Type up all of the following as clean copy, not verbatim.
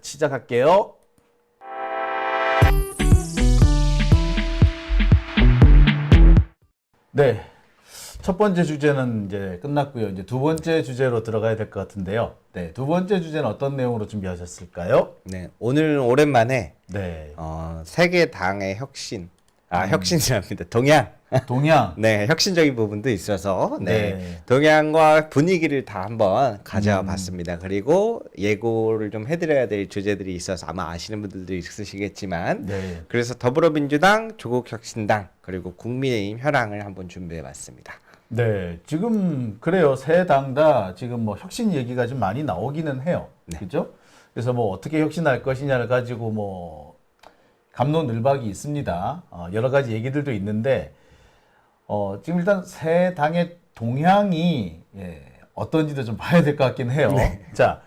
시작할게요. 네. 첫 번째 주제는 이제 끝났고요. 이제 두 번째 주제로 들어가야 될 것 같은데요. 네. 두 번째 주제는 어떤 내용으로 준비하셨을까요? 네, 오늘 오랜만에 네. 세계 당의 혁신, 혁신이랍니다. 동양. 동양. 혁신적인 부분도 있어서 네. 동양과 분위기를 다 한번 가져와 봤습니다. 그리고 예고를 좀 해드려야 될 주제들이 있어서 아마 아시는 분들도 있으시겠지만, 네. 그래서 더불어민주당, 조국혁신당, 그리고 국민의힘 현황을 한번 준비해 봤습니다. 네, 지금 그래요. 세 당 다 지금 뭐 혁신 얘기가 좀 많이 나오기는 해요. 네. 그죠? 그래서 뭐 어떻게 혁신할 것이냐를 가지고 뭐 갑론을박이 있습니다. 여러 가지 얘기들도 있는데 지금 일단 세 당의 동향이 어떤지도 좀 봐야 될 것 같긴 해요. 네. 자,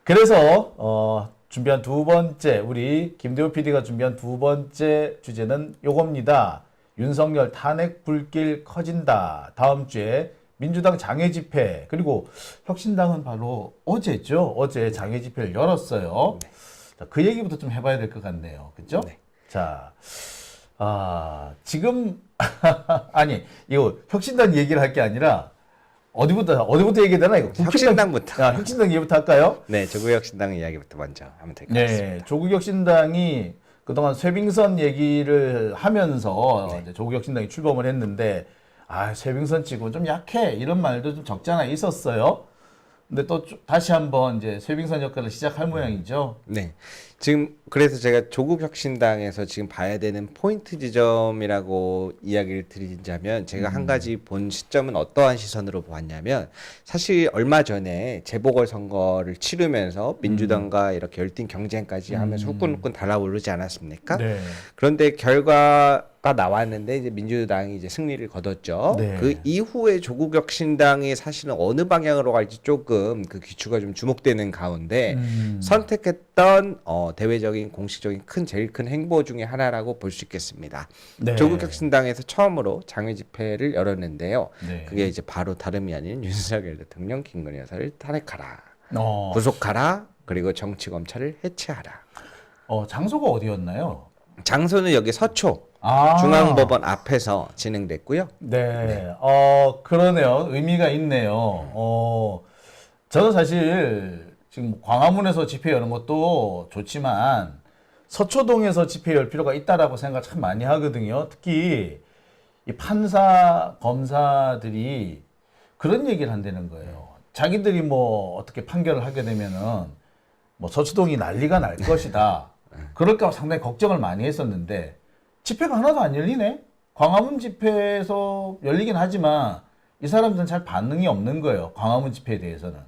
그래서 준비한 두 번째 우리 김대호 PD가 준비한 두 번째 주제는 요겁니다. 윤석열 탄핵 불길 커진다. 다음 주에 민주당 장외 집회 그리고 혁신당은 바로 어제죠. 어제 장외 집회를 열었어요. 네. 자, 그 얘기부터 좀 해봐야 될 것 같네요. 그죠? 네. 자, 지금 아니 이거 혁신당 얘기를 할 게 아니라 어디부터 얘기해야 되나 이거? 혁신당부터. 혁신당 얘기부터 할까요? 네, 조국혁신당 이야기부터 먼저 하면 될 것 네, 같습니다. 조국혁신당이 그동안 쇠빙선 얘기를 하면서 네. 이제 조국혁신당이 출범을 했는데 쇠빙선 치고 좀 약해 이런 말도 좀 적잖아 있었어요. 근데 또 다시 한번 이제 쇠빙선 역할을 시작할 모양이죠. 네. 지금 그래서 제가 조국혁신당에서 지금 봐야 되는 포인트 지점이라고 이야기를 드리자면 제가 한 가지 본 시점은 어떠한 시선으로 보았냐면 사실 얼마 전에 재보궐선거를 치르면서 민주당과 이렇게 열띤 경쟁까지 하면서 후끈후끈 달아오르지 않았습니까? 네. 그런데 결과가 나왔는데 이제 민주당이 이제 승리를 거뒀죠. 네. 그 이후에 조국혁신당이 사실은 어느 방향으로 갈지 조금 그 귀추가 좀 주목되는 가운데 선택했던 대외적인 공식적인 제일 큰 행보 중에 하나라고 볼 수 있겠습니다. 네. 조국혁신당에서 처음으로 장외 집회를 열었는데요. 네. 그게 이제 바로 다름이 아닌 윤석열 대통령 김건희 여사를 탄핵하라, 어, 구속하라, 그리고 정치 검찰을 해체하라. 장소가 어디였나요? 장소는 여기 서초 아. 중앙법원 앞에서 진행됐고요. 네. 그러네요. 의미가 있네요. 저는 사실 지금 광화문에서 집회 여는 것도 좋지만 서초동에서 집회 열 필요가 있다라고 생각 참 많이 하거든요. 특히 이 판사, 검사들이 그런 얘기를 한다는 거예요. 자기들이 뭐 어떻게 판결을 하게 되면은 뭐 서초동이 난리가 날 것이다. 그럴까 상당히 걱정을 많이 했었는데 집회가 하나도 안 열리네? 광화문 집회에서 열리긴 하지만 이 사람들은 잘 반응이 없는 거예요. 광화문 집회에 대해서는.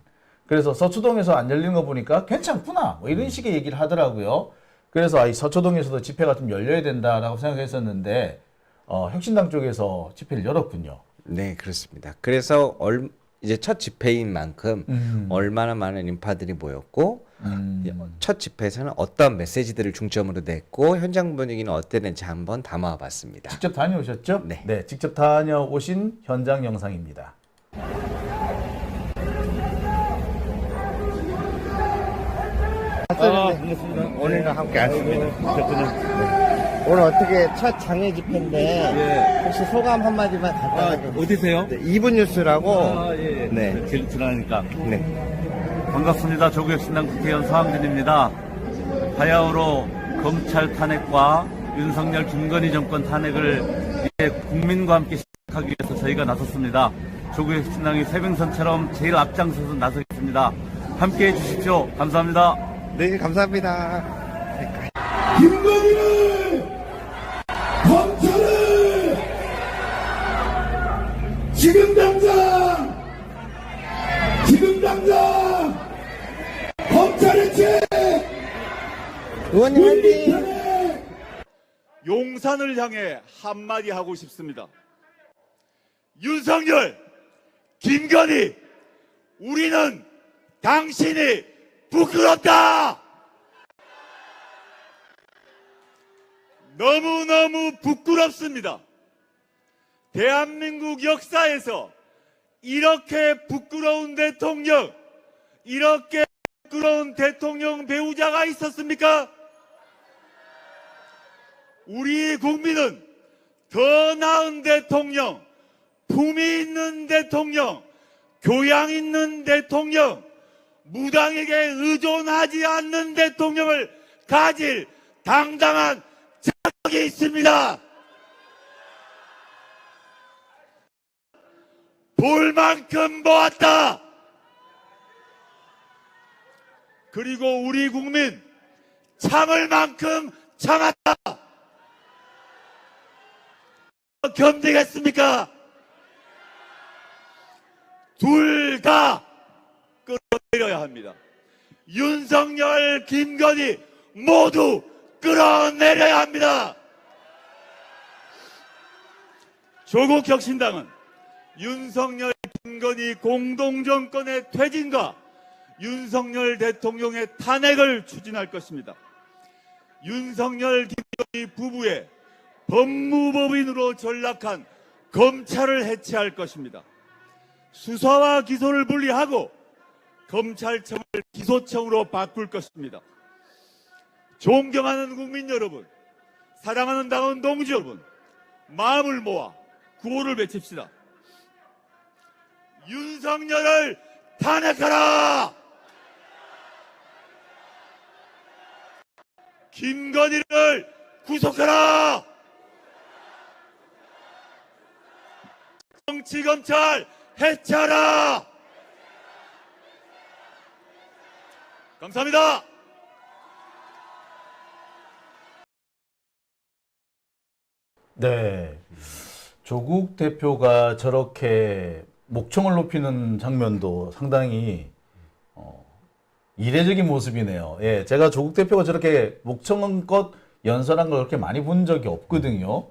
그래서 서초동에서 안 열리는 거 보니까 괜찮구나. 뭐 이런 식의 얘기를 하더라고요. 그래서 이 서초동에서도 집회가 좀 열려야 된다라고 생각했었는데 혁신당 쪽에서 집회를 열었군요. 네, 그렇습니다. 그래서 이제 첫 집회인 만큼 얼마나 많은 인파들이 모였고 첫 집회에서는 어떤 메시지들을 중점으로 냈고 현장 분위기는 어땠는지 한번 담아봤습니다. 직접 다녀오셨죠? 네. 직접 다녀오신 현장 영상입니다. 오늘은 함께 왔습니다. 오늘 어떻게 첫 장애 집회인데 혹시 소감 한마디만 간단하게. 어디세요? 네, 2분 뉴스라고. 예. 네. 제일 들어가니까. 네. 반갑습니다. 조국혁신당 국회의원 서항진입니다. 바야흐로 검찰 탄핵과 윤석열 김건희 정권 탄핵을 이제 국민과 함께 시작하기 위해서 저희가 나섰습니다. 조국혁신당이 쇠빙선처럼 제일 앞장서서 나서겠습니다. 함께 해주십시오. 감사합니다. 네, 감사합니다. 김건희를 검찰을 지금 당장 검찰의 죄 의원님 화이팅! 용산을 향해 한마디 하고 싶습니다. 윤석열, 김건희, 우리는 당신이 부끄럽다! 너무너무 부끄럽습니다. 대한민국 역사에서 이렇게 부끄러운 대통령, 이렇게 부끄러운 대통령 배우자가 있었습니까? 우리 국민은 더 나은 대통령, 품위 있는 대통령, 교양 있는 대통령, 무당에게 의존하지 않는 대통령을 가질 당당한 자격이 있습니다. 볼 만큼 보았다. 그리고 우리 국민 참을 만큼 참았다. 견디겠습니까? 둘 다 끌어내려야 합니다. 윤석열, 김건희 모두 끌어내려야 합니다. 조국혁신당은 윤석열, 김건희 공동정권의 퇴진과 윤석열 대통령의 탄핵을 추진할 것입니다. 윤석열, 김건희 부부의 법무법인으로 전락한 검찰을 해체할 것입니다. 수사와 기소를 분리하고 검찰청을 기소청으로 바꿀 것입니다. 존경하는 국민 여러분, 사랑하는 당원 동지 여러분, 마음을 모아 구호를 외칩시다. 윤석열을 탄핵하라! 김건희를 구속하라! 정치검찰 해체하라! 감사합니다. 네. 조국 대표가 저렇게 목청을 높이는 장면도 상당히 이례적인 모습이네요. 예, 제가 조국 대표가 저렇게 목청껏 연설한 걸 그렇게 많이 본 적이 없거든요.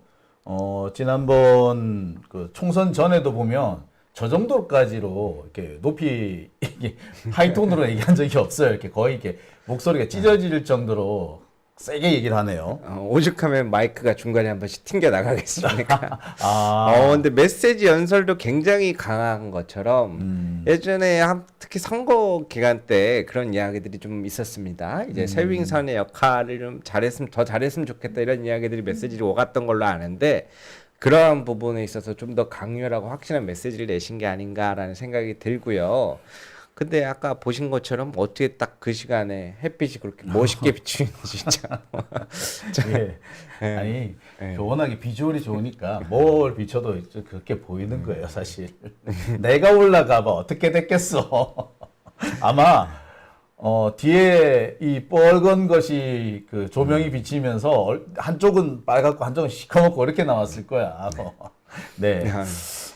지난번 그 총선 전에도 보면 저 정도까지로 이렇게 높이 이게 하이톤으로 얘기한 적이 없어요. 이렇게 거의 이렇게 목소리가 찢어질 정도로 세게 얘기를 하네요. 오죽하면 마이크가 중간에 한 번씩 튕겨 나가겠습니까? 아, 근데 메시지 연설도 굉장히 강한 것처럼 예전에 특히 선거 기간 때 그런 이야기들이 좀 있었습니다. 이제 세윙선의 역할을 좀 더 잘했으면 좋겠다 이런 이야기들이 메시지로 오갔던 걸로 아는데 그러한 부분에 있어서 좀 더 강렬하고 확실한 메시지를 내신 게 아닌가라는 생각이 들고요. 근데 아까 보신 것처럼 어떻게 딱 그 시간에 햇빛이 그렇게 멋있게 비추는지 진짜. 예. 아니 워낙에 비주얼이 좋으니까 뭘 비춰도 그렇게 보이는 거예요, 사실. 내가 올라가봐 어떻게 됐겠어. 아마 뒤에 이 빨간 것이 그 조명이 비치면서 한쪽은 빨갛고 한쪽은 시커멓고 이렇게 나왔을 거야. 네.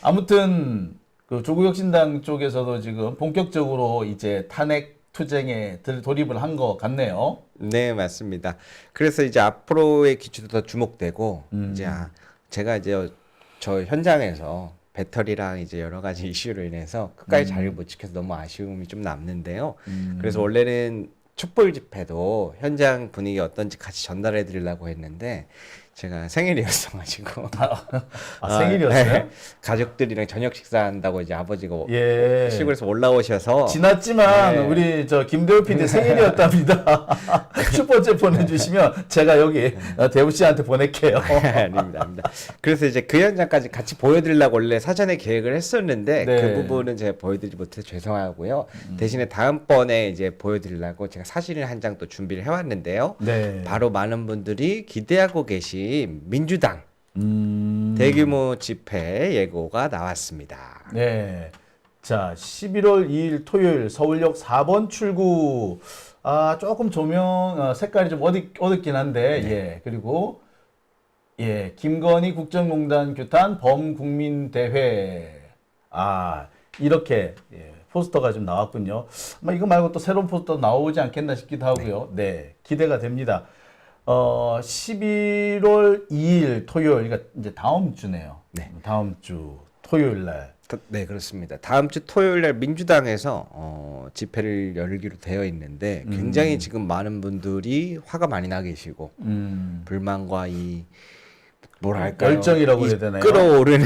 아무튼 그 조국혁신당 쪽에서도 지금 본격적으로 이제 탄핵 투쟁에 돌입을 한 것 같네요. 네, 맞습니다. 그래서 이제 앞으로의 기초도 더 주목되고 이제 제가 이제 저 현장에서 배터리랑 이제 여러 가지 이슈로 인해서 끝까지 자리를 못 지켜서 너무 아쉬움이 좀 남는데요. 그래서 원래는 촛불 집회도 현장 분위기 어떤지 같이 전달해 드리려고 했는데 제가 생일이었어가지고 생일이었어요? 네. 가족들이랑 저녁 식사한다고 이제 아버지가 예. 시골에서 올라오셔서 지났지만 네. 우리 저 김대호 PD 생일이었답니다. 슈퍼챗 보내주시면 제가 여기 대우 씨한테 보낼게요. 아닙니다. 그래서 이제 그 현장까지 같이 보여드리려고 원래 사전에 계획을 했었는데 네. 그 부분은 제가 보여드리지 못해서 죄송하고요. 대신에 다음번에 이제 보여드리려고 제가 사진을 한 장 또 준비를 해왔는데요. 네. 바로 많은 분들이 기대하고 계신 민주당 대규모 집회 예고가 나왔습니다. 네. 자, 11월 2일 토요일 서울역 4번 출구. 조금 조명 색깔이 좀 어둡긴 한데, 네. 예. 그리고 예, 김건희 국정농단 규탄 범국민대회. 이렇게 예, 포스터가 좀 나왔군요. 이거 말고 또 새로운 포스터 나오지 않겠나 싶기도 하고요. 네, 기대가 됩니다. 11월 2일 토요일, 그러니까 이제 다음 주네요. 네. 다음 주 토요일 날. 네, 그렇습니다. 다음 주 토요일 날 민주당에서 집회를 열기로 되어 있는데 굉장히 지금 많은 분들이 화가 많이 나 계시고 불만과 이 뭐랄까요? 열정이라고 해야 되나요? 끌어오르는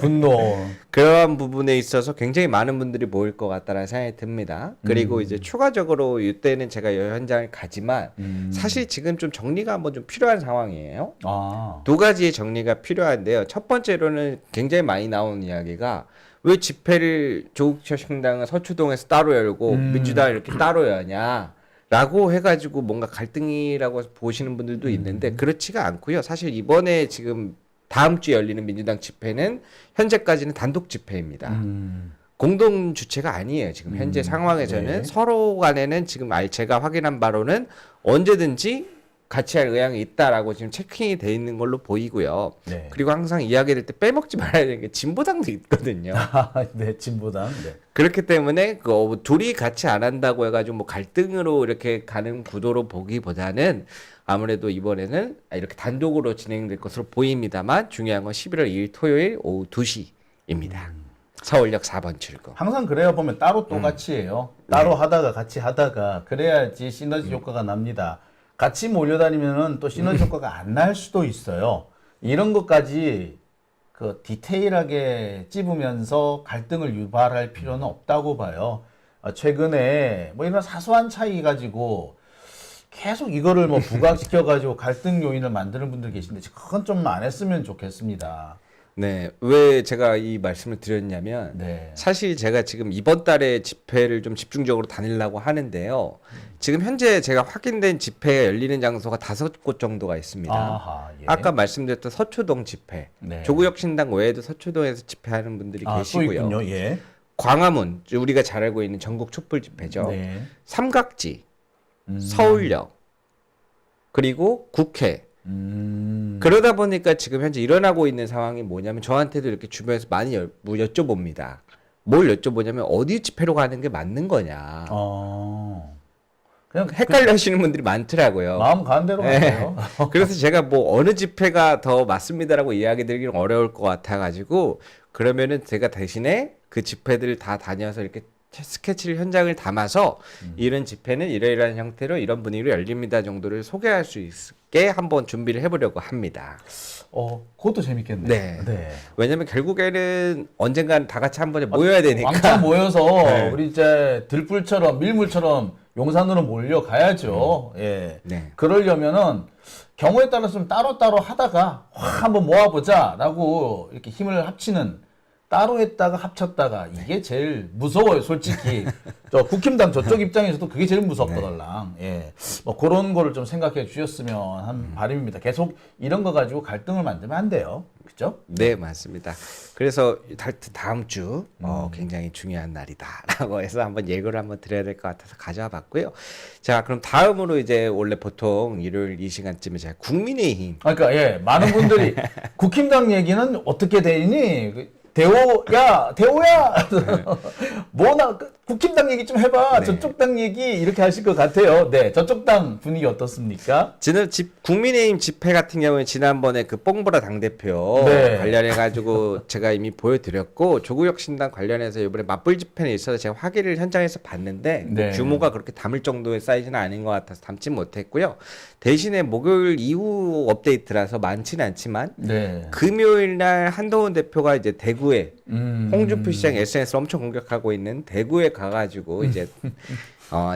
분노. 그러한 부분에 있어서 굉장히 많은 분들이 모일 것 같다는 생각이 듭니다. 그리고 이제 추가적으로 이때는 제가 이 현장을 가지만 사실 지금 좀 정리가 한번 좀 필요한 상황이에요. 아, 두 가지의 정리가 필요한데요. 첫 번째로는 굉장히 많이 나오는 이야기가 왜 집회를 조국혁신당은 서초동에서 따로 열고 민주당은 이렇게 따로 여냐라고 해가지고 뭔가 갈등이라고 보시는 분들도 있는데 그렇지가 않고요. 사실 이번에 지금 다음 주에 열리는 민주당 집회는 현재까지는 단독 집회입니다. 공동 주체가 아니에요. 지금 현재 상황에서는 네. 서로 간에는 지금 제가 확인한 바로는 언제든지 같이 할 의향이 있다라고 지금 체킹이 돼 있는 걸로 보이고요. 네. 그리고 항상 이야기할 때 빼먹지 말아야 되는 게 진보당도 있거든요. 네, 진보당. 네. 그렇기 때문에 둘이 같이 안 한다고 해가지고 뭐 갈등으로 이렇게 가는 구도로 보기보다는 아무래도 이번에는 이렇게 단독으로 진행될 것으로 보입니다만 중요한 건 11월 2일 토요일 오후 2시입니다. 서울역 4번 출구. 항상 그래요. 보면 따로 또 같이 해요. 따로 하다가 같이 하다가 그래야지 시너지 효과가 납니다. 같이 몰려다니면은 또 시너지 효과가 안 날 수도 있어요. 이런 것까지 그 디테일하게 찝으면서 갈등을 유발할 필요는 없다고 봐요. 최근에 뭐 이런 사소한 차이 가지고 계속 이거를 뭐 부각시켜 가지고 갈등 요인을 만드는 분들 계신데 그건 좀 안 했으면 좋겠습니다. 네, 왜 제가 이 말씀을 드렸냐면 네. 사실 제가 지금 이번 달에 집회를 좀 집중적으로 다니려고 하는데요. 지금 현재 제가 확인된 집회가 열리는 장소가 5곳 정도가 있습니다. 아하, 예. 아까 말씀드렸던 서초동 집회, 네. 조국혁신당 외에도 서초동에서 집회하는 분들이 또 계시고요. 있군요. 예. 광화문, 우리가 잘 알고 있는 전국 촛불 집회죠. 네. 삼각지, 서울역, 그리고 국회. 그러다 보니까 지금 현재 일어나고 있는 상황이 뭐냐면 저한테도 이렇게 주변에서 많이 여쭤봅니다. 뭘 여쭤보냐면 어디 집회로 가는 게 맞는 거냐. 그냥 헷갈려 하시는 분들이 많더라고요. 마음 가는 대로 네. 가세요. 그래서 제가 뭐 어느 집회가 더 맞습니다라고 이야기 드리기는 어려울 것 같아가지고 그러면은 제가 대신에 그 집회들을 다 다녀서 이렇게 스케치를 현장을 담아서 이런 집회는 이러이러한 형태로 이런 분위기로 열립니다 정도를 소개할 수 있게 한번 준비를 해보려고 합니다. 그것도 재밌겠네요. 네. 왜냐면 결국에는 언젠간 다 같이 한 번에 모여야 되니까. 왕창 모여서 네. 우리 이제 들불처럼 밀물처럼 용산으로 몰려가야죠. 예. 네. 그러려면은 경우에 따라서는 따로따로 하다가 확 한번 모아보자라고 이렇게 힘을 합치는 따로 했다가 합쳤다가 이게 제일 무서워요, 솔직히. 저 국힘당 저쪽 입장에서도 그게 제일 무섭더랄랑. 예. 뭐 그런 거를 좀 생각해 주셨으면 한 바람입니다. 계속 이런 거 가지고 갈등을 만들면 안 돼요. 그죠? 네, 맞습니다. 그래서 다음 주 굉장히 중요한 날이다라고 해서 한번 예고를 한번 드려야 될 것 같아서 가져와 봤고요. 자, 그럼 다음으로 이제 원래 보통 일요일 이 시간쯤에 제가 국민의힘 그러니까 예, 많은 분들이 국힘당 얘기는 어떻게 되니? 대호야 뭐나 국힘당 얘기 좀 해봐. 네. 저쪽 당 얘기 이렇게 하실 것 같아요. 네, 저쪽 당 분위기 어떻습니까? 국민의힘 집회 같은 경우에 지난번에 그 뽕보라 당대표 네. 관련해가지고 제가 이미 보여드렸고 조국혁신당 관련해서 이번에 맞불 집회는 있어서 제가 확인을 현장에서 봤는데 네. 규모가 그렇게 담을 정도의 사이즈는 아닌 것 같아서 담지 못했고요. 대신에 목요일 이후 업데이트라서 많지는 않지만 네. 금요일 날 한동훈 대표가 이제 대구에 홍준표 시장 음. SNS를 엄청 공격하고 있는 대구에 가가지고 이제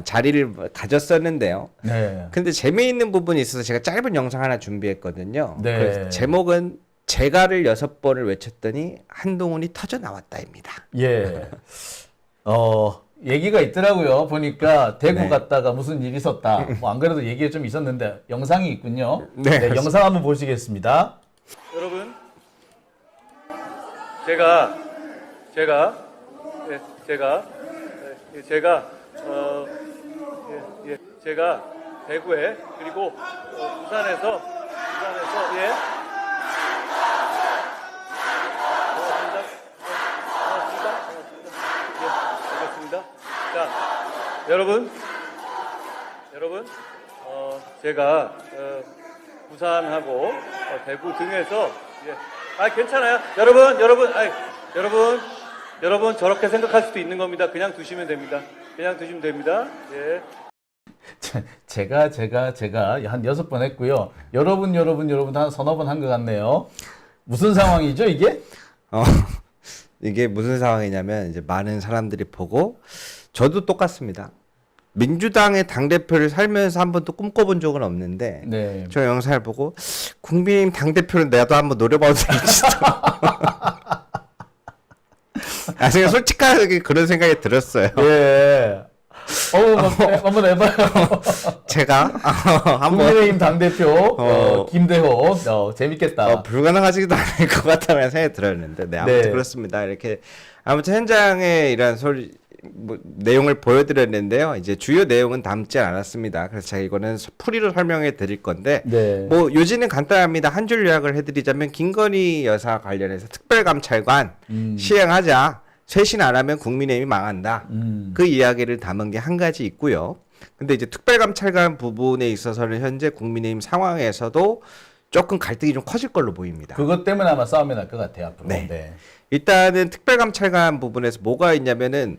자리를 가졌었는데요. 네. 근데 재미있는 부분이 있어서 제가 짧은 영상 하나 준비했거든요. 네. 그래서 제목은 제가를 6번을 외쳤더니 한동훈이 터져 나왔다입니다. 예. 얘기가 있더라고요. 보니까 대구 네. 갔다가 무슨 일이 있었다. 뭐 안 그래도 얘기가 좀 있었는데 영상이 있군요. 네. 영상 한번 보시겠습니다. 여러분, 제가 대구에 그리고 부산에서 예. 고맙습니다. 자, 여러분, 제가 부산하고 대구 등에서 괜찮아요. 여러분 저렇게 생각할 수도 있는 겁니다. 그냥 두시면 됩니다. 예. 제가 한 6번 했고요. 여러분 한 서너 번 한 것 같네요. 무슨 상황이죠, 이게? 이게 무슨 상황이냐면 이제 많은 사람들이 보고 저도 똑같습니다. 민주당의 당대표를 살면서 한 번도 꿈꿔본 적은 없는데 네. 저 영상을 보고 국민의힘 당대표는 나도 한번 노려봐도 되겠어. 제가 솔직하게 그런 생각이 들었어요. 예. 한번 해봐요. 제가 한번 국민의힘 당대표 김대호 재밌겠다. 불가능하지도 않을 것 같다는 생각이 들었는데 네, 아무튼 네. 그렇습니다. 이렇게 아무튼 현장에 이런 내용을 보여드렸는데요. 이제 주요 내용은 담지 않았습니다. 그래서 제가 이거는 풀이로 설명해 드릴 건데 네. 뭐 요지는 간단합니다. 한 줄 요약을 해드리자면 김건희 여사 관련해서 특별감찰관 시행하자. 쇄신 안 하면 국민의힘이 망한다. 그 이야기를 담은 게 한 가지 있고요. 근데 이제 특별감찰관 부분에 있어서는 현재 국민의힘 상황에서도 조금 갈등이 좀 커질 걸로 보입니다. 그것 때문에 아마 싸움이 날 것 같아요, 앞으로. 네. 네. 일단은 특별감찰관 부분에서 뭐가 있냐면은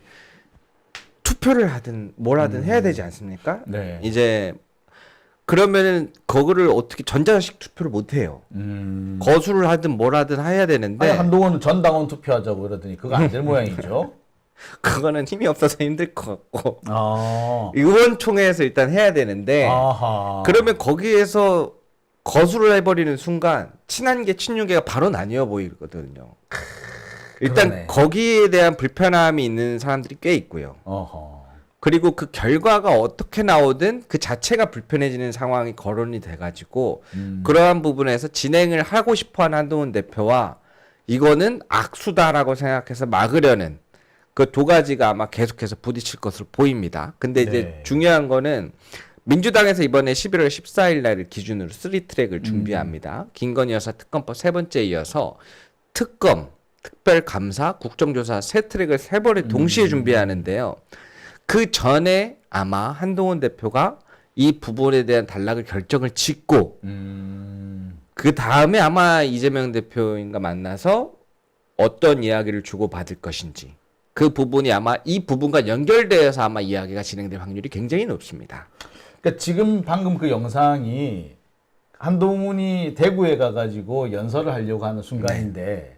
투표를 하든 뭘 하든 해야 되지 않습니까? 네. 이제 그러면은 그거를 어떻게 전자식 투표를 못 해요. 거수를 하든 뭘 하든 해야 되는데 아니, 한동훈은 전당원 투표하자고 그러더니 그거 안 될 모양이죠. 그거는 힘이 없어서 힘들 것 같고 아. 의원총회에서 일단 해야 되는데 아하. 그러면 거기에서 거수를 해버리는 순간 친한 게 친윤계가 바로 나뉘어 보이거든요. 일단 그러네. 거기에 대한 불편함이 있는 사람들이 꽤 있고요. 어허. 그리고 그 결과가 어떻게 나오든 그 자체가 불편해지는 상황이 거론이 돼가지고 그러한 부분에서 진행을 하고 싶어하는 한동훈 대표와 이거는 악수다라고 생각해서 막으려는 그 두 가지가 아마 계속해서 부딪힐 것으로 보입니다. 근데 이제 네. 중요한 거는 민주당에서 이번에 11월 14일 날을 기준으로 3트랙을 준비합니다. 김건희 여사 특검법 세 번째에 이어서 특검, 특별감사, 국정조사 세 트랙을 세 번에 동시에 준비하는데요. 그 전에 아마 한동훈 대표가 이 부분에 대한 단락을 결정을 짓고 그 다음에 아마 이재명 대표인가 만나서 어떤 이야기를 주고받을 것인지 그 부분이 아마 이 부분과 연결되어서 아마 이야기가 진행될 확률이 굉장히 높습니다. 그러니까 지금 방금 그 영상이 한동훈이 대구에 가가지고 연설을 하려고 하는 순간인데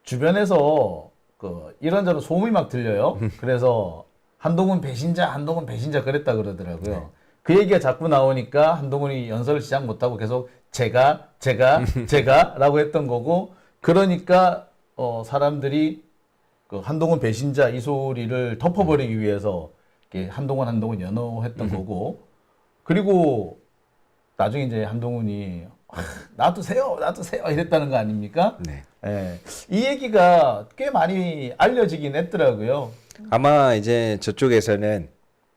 주변에서 그 이런저런 소문이 막 들려요. 그래서 한동훈 배신자 그랬다 그러더라고요. 그 얘기가 자꾸 나오니까 한동훈이 연설을 시작 못하고 계속 제가라고 했던 거고 그러니까 사람들이 그 한동훈 배신자 이 소리를 덮어버리기 위해서 이렇게 한동훈 연호했던 거고 그리고 나중에 이제 한동훈이 놔두세요 이랬다는 거 아닙니까? 네. 예. 이 얘기가 꽤 많이 알려지긴 했더라고요. 아마 이제 저쪽에서는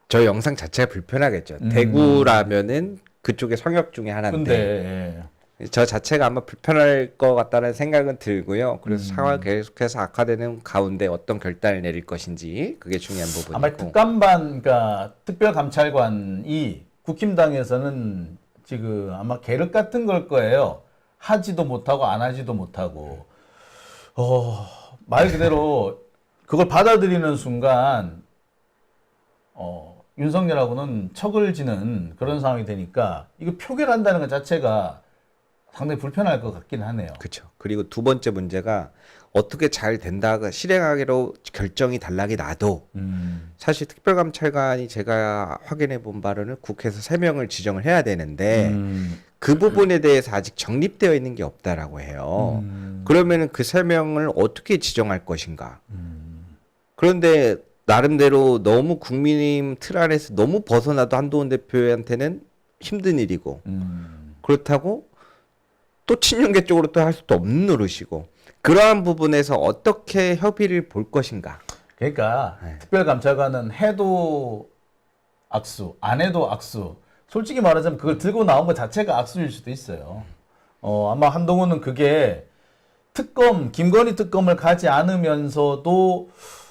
저 영상 자체가 불편하겠죠. 대구라면은 그쪽의 성역 중에 하나인데 근데 저 자체가 아마 불편할 것 같다는 생각은 들고요. 그래서 상황이 계속해서 악화되는 가운데 어떤 결단을 내릴 것인지 그게 중요한 부분이고. 아마 특감반, 그러니까 특별감찰관이 국힘당에서는 지금 아마 계륵 같은 걸 거예요. 하지도 못하고 안 하지도 못하고. 말 그대로 그걸 받아들이는 순간 윤석열하고는 척을 지는 그런 상황이 되니까 이거 표결한다는 것 자체가 상당히 불편할 것 같긴 하네요. 그렇죠. 그리고 두 번째 문제가 어떻게 잘 된다가 실행하기로 결정이 단락이 나도 사실 특별감찰관이 제가 확인해 본 바로는 국회에서 3명을 지정을 해야 되는데 그 부분에 대해서 아직 정립되어 있는 게 없다라고 해요. 그러면은 그 3명을 어떻게 지정할 것인가? 그런데 나름대로 너무 국민의힘 틀 안에서 너무 벗어나도 한동훈 대표한테는 힘든 일이고 그렇다고 또 친윤계 쪽으로 또 할 수도 없는 노릇이고 그러한 부분에서 어떻게 협의를 볼 것인가. 그러니까 특별감찰관은 해도 악수, 안 해도 악수. 솔직히 말하자면 그걸 들고 나온 것 자체가 악수일 수도 있어요. 아마 한동훈은 그게 김건희 특검을 가지 않으면서도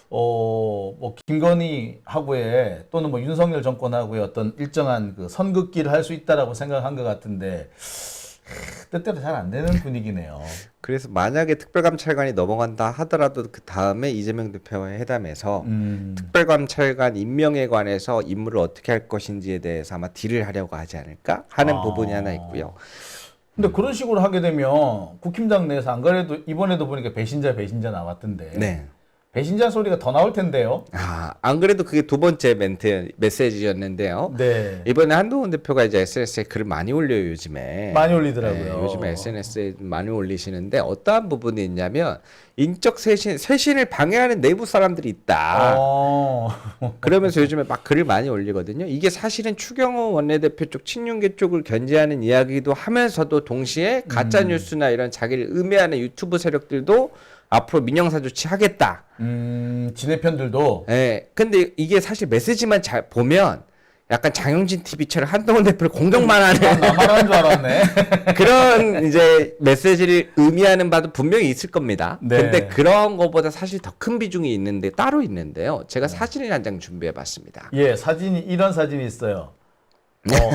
뭐 김건희 하고의 또는 뭐 윤석열 정권하고의 어떤 일정한 그 선긋기를 할 수 있다라고 생각한 것 같은데 뜻대로 잘 안 되는 분위기네요. 그래서 만약에 특별감찰관이 넘어간다 하더라도 그 다음에 이재명 대표와의 회담에서 특별감찰관 임명에 관해서 임무를 어떻게 할 것인지에 대해서 아마 딜을 하려고 하지 않을까 하는 부분이 하나 있고요. 근데 그런 식으로 하게 되면 국힘당 내에서 안 그래도 이번에도 보니까 배신자 나왔던데. 네. 배신자 소리가 더 나올 텐데요. 안 그래도 그게 두 번째 메시지였는데요. 네. 이번에 한동훈 대표가 이제 SNS에 글을 많이 올려요, 요즘에. 많이 올리더라고요. 네, 요즘에 SNS에 많이 올리시는데 어떠한 부분이 있냐면 인적 쇄신을 방해하는 내부 사람들이 있다. 그러면서 요즘에 막 글을 많이 올리거든요. 이게 사실은 추경호 원내대표 쪽 친윤계 쪽을 견제하는 이야기도 하면서도 동시에 가짜 뉴스나 이런 자기를 음해하는 유튜브 세력들도 앞으로 민영사 조치하겠다. 지네편들도. 네, 근데 이게 사실 메시지만 잘 보면 약간 장영진 TV처럼 한동훈 대표를 공격만 하는 나만 하는 줄 알았네. 그런 이제 메시지를 의미하는 바도 분명히 있을 겁니다. 네. 근데 그런 것보다 사실 더 큰 비중이 있는데 따로 있는데요. 제가 사진을 한 장 준비해 봤습니다. 예, 사진이 이런 사진이 있어요.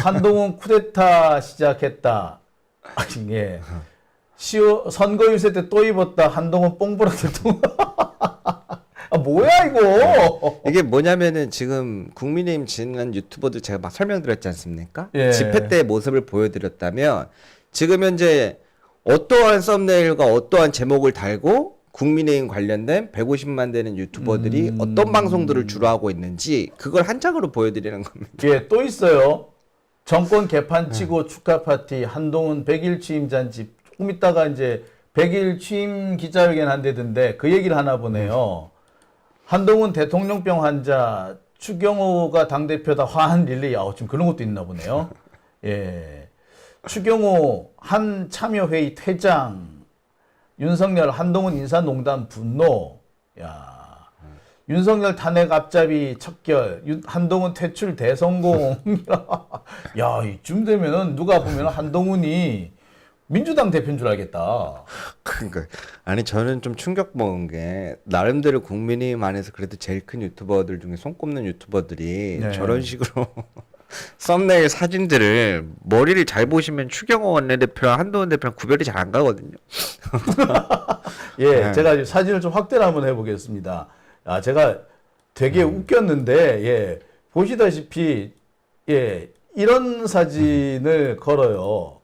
한동훈 쿠데타 시작했다. 예. 선거 유세 때 또 입었다. 한동훈 뽕보라 대통령. 아, 뭐야 이거? 이게 뭐냐면은 지금 국민의힘 지난 유튜버들 제가 막 설명드렸지 않습니까? 예. 집회 때 모습을 보여드렸다면 지금 현재 어떠한 썸네일과 어떠한 제목을 달고 국민의힘 관련된 150만 되는 유튜버들이 어떤 방송들을 주로 하고 있는지 그걸 한 장으로 보여드리는 겁니다. 예, 또 있어요. 정권 개판 치고 축하 파티 한동훈 100일 취임 잔치. 조금 있다가 이제 100일 취임 기자회견 한대던데 그 얘기를 하나 보네요. 한동훈 대통령병 환자, 추경호가 당대표다 화한 릴레이. 지금 그런 것도 있나 보네요. 예. 추경호 한 참여회의 퇴장, 윤석열 한동훈 인사농단 분노. 야. 윤석열 탄핵 앞잡이 척결, 한동훈 퇴출 대성공. 야, 이쯤 되면은 누가 보면 한동훈이 민주당 대표인 줄 알겠다. 그러니까 아니 저는 좀 충격 먹은 게 나름대로 국민의힘 안에서 그래도 제일 큰 유튜버들 중에 손꼽는 유튜버들이 네. 저런 식으로 썸네일 사진들을 머리를 잘 보시면 추경호 원내대표랑 한동훈 대표랑 구별이 잘 안 가거든요. 예, 네. 제가 사진을 좀 확대를 한번 해보겠습니다. 제가 되게 웃겼는데, 예, 보시다시피, 예, 이런 사진을 걸어요.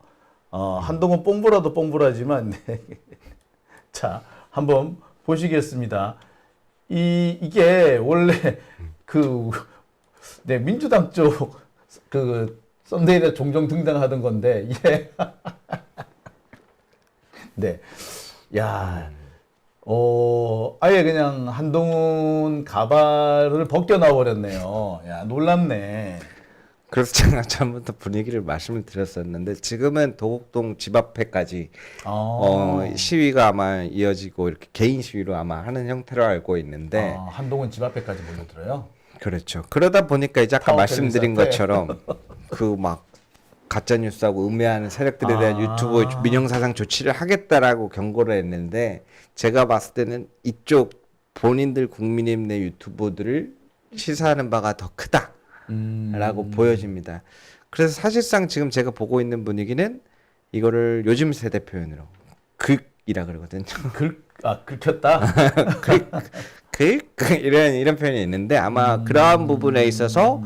한동훈 뽕보라도 뽕보라지만, 네. 자, 한번 보시겠습니다. 이게 원래 네, 민주당 쪽 썸네일에 종종 등장하던 건데, 예. 네. 야, 아예 그냥 한동훈 가발을 벗겨놔 버렸네요. 야, 놀랍네. 그래서 제가 처음부터 분위기를 말씀을 드렸었는데 지금은 도곡동 집 앞에까지 시위가 아마 이어지고 이렇게 개인 시위로 아마 하는 형태로 알고 있는데 한동훈 집 앞에까지 몰려들어요? 그렇죠. 그러다 보니까 이제 아까 타워 말씀드린 텔레비전 것처럼 그 막 가짜 뉴스하고 음해하는 세력들에 대한 유튜브 민영사상 조치를 하겠다라고 경고를 했는데 제가 봤을 때는 이쪽 본인들 국민의힘 내 유튜버들을 시사하는 바가 더 크다라고 보여집니다. 그래서 사실상 지금 제가 보고 있는 분위기는 이거를 요즘 세대 표현으로 극이라 그러거든요. 긁혔다? 이런 표현이 있는데 아마 그러한 부분에 있어서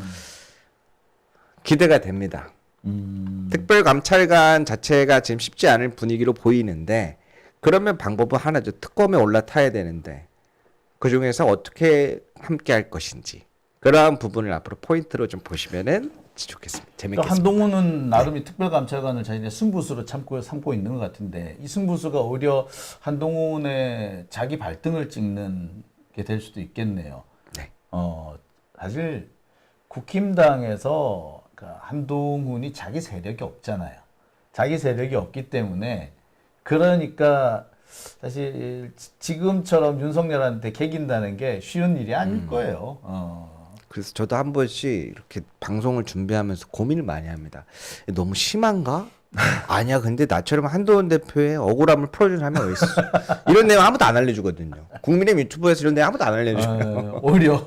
기대가 됩니다. 특별감찰관 자체가 지금 쉽지 않을 분위기로 보이는데 그러면 방법은 하나죠. 특검에 올라타야 되는데 그중에서 어떻게 함께 할 것인지 그러한 부분을 앞으로 포인트로 좀 보시면은 좋겠습니다. 재밌겠습니다. 한동훈은 나름의 특별감찰관을 자신의 승부수로 삼고 있는 것 같은데 이 승부수가 오히려 한동훈의 자기 발등을 찍는 게 될 수도 있겠네요. 네. 사실 국힘당에서 한동훈이 자기 세력이 없잖아요. 자기 세력이 없기 때문에 그러니까 사실 지금처럼 윤석열한테 개긴다는 게 쉬운 일이 아닐 거예요. 그래서 저도 한 번씩 이렇게 방송을 준비하면서 고민을 많이 합니다. 너무 심한가? 아니야. 근데 나처럼 한동훈 대표의 억울함을 풀어주는 사람이 어디 있어? 이런 내용 아무도 안 알려주거든요. 국민의힘 유튜브에서 이런 내용 아무도 안 알려줘요. 오히려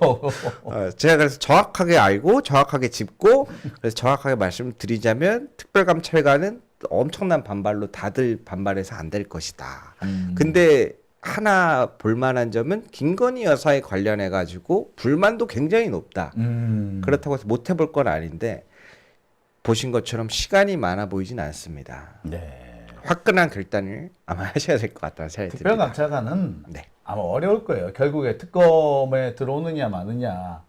제가 그래서 정확하게 알고 정확하게 짚고 그래서 정확하게 말씀을 드리자면 특별감찰관은 엄청난 반발로 다들 반발해서 안 될 것이다. 근데 하나 볼만한 점은 김건희 여사에 관련해 가지고 불만도 굉장히 높다. 그렇다고 해서 못 해볼 건 아닌데 보신 것처럼 시간이 많아 보이진 않습니다. 네. 화끈한 결단을 아마 하셔야 될 것 같다는 생각이 듭니다. 특별감찰관은 네. 아마 어려울 거예요. 결국에 특검에 들어오느냐 마느냐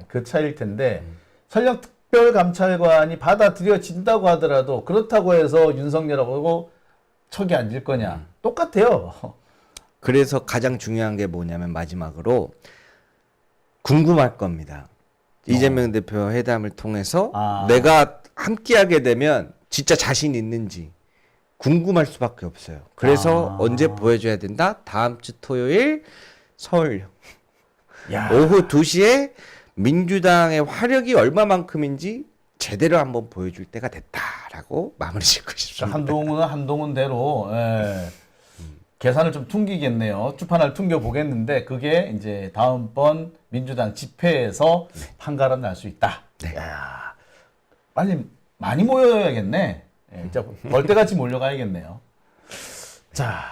그 차이일 텐데 설령 특별감찰관이 받아들여진다고 하더라도 그렇다고 해서 윤석열하고 척이 앉을 거냐 똑같아요. 그래서 가장 중요한 게 뭐냐면 마지막으로 궁금할 겁니다. 이재명 대표 회담을 통해서 내가 함께하게 되면 진짜 자신 있는지 궁금할 수밖에 없어요. 그래서 언제 보여줘야 된다? 다음 주 토요일 서울 야. 오후 2시에 민주당의 화력이 얼마만큼인지 제대로 한번 보여줄 때가 됐다라고 마무리 짓고 싶습니다. 한동훈은 한동훈대로 계산을 좀 퉁기겠네요. 주판을 퉁겨 보겠는데 그게 이제 다음번 민주당 집회에서 판가름 날 수 있다. 네. 야, 빨리 많이 모여야겠네. 예, 진짜 벌떼같이 몰려가야겠네요. 자,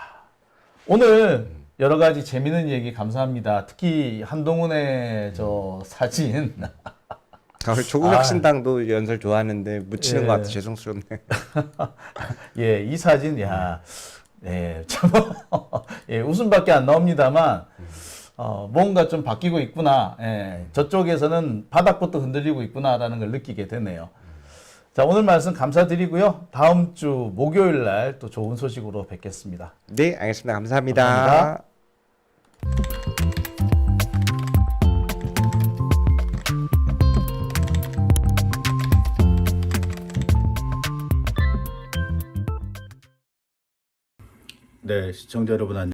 오늘 여러 가지 재미있는 얘기 감사합니다. 특히 한동훈의 저 사진. 오늘 조국혁신당도 연설 좋아하는데 묻히는 예. 것 같아 죄송스럽네. 예, 이 사진, 야, 예, 참, 예, 웃음밖에 안 나옵니다만, 뭔가 좀 바뀌고 있구나. 예, 저쪽에서는 바닥부터 흔들리고 있구나라는 걸 느끼게 되네요. 자, 오늘 말씀 감사드리고요. 다음 주 목요일 날 또 좋은 소식으로 뵙겠습니다. 네, 알겠습니다. 감사합니다. 감사합니다. 네, 시청자 여러분 안녕.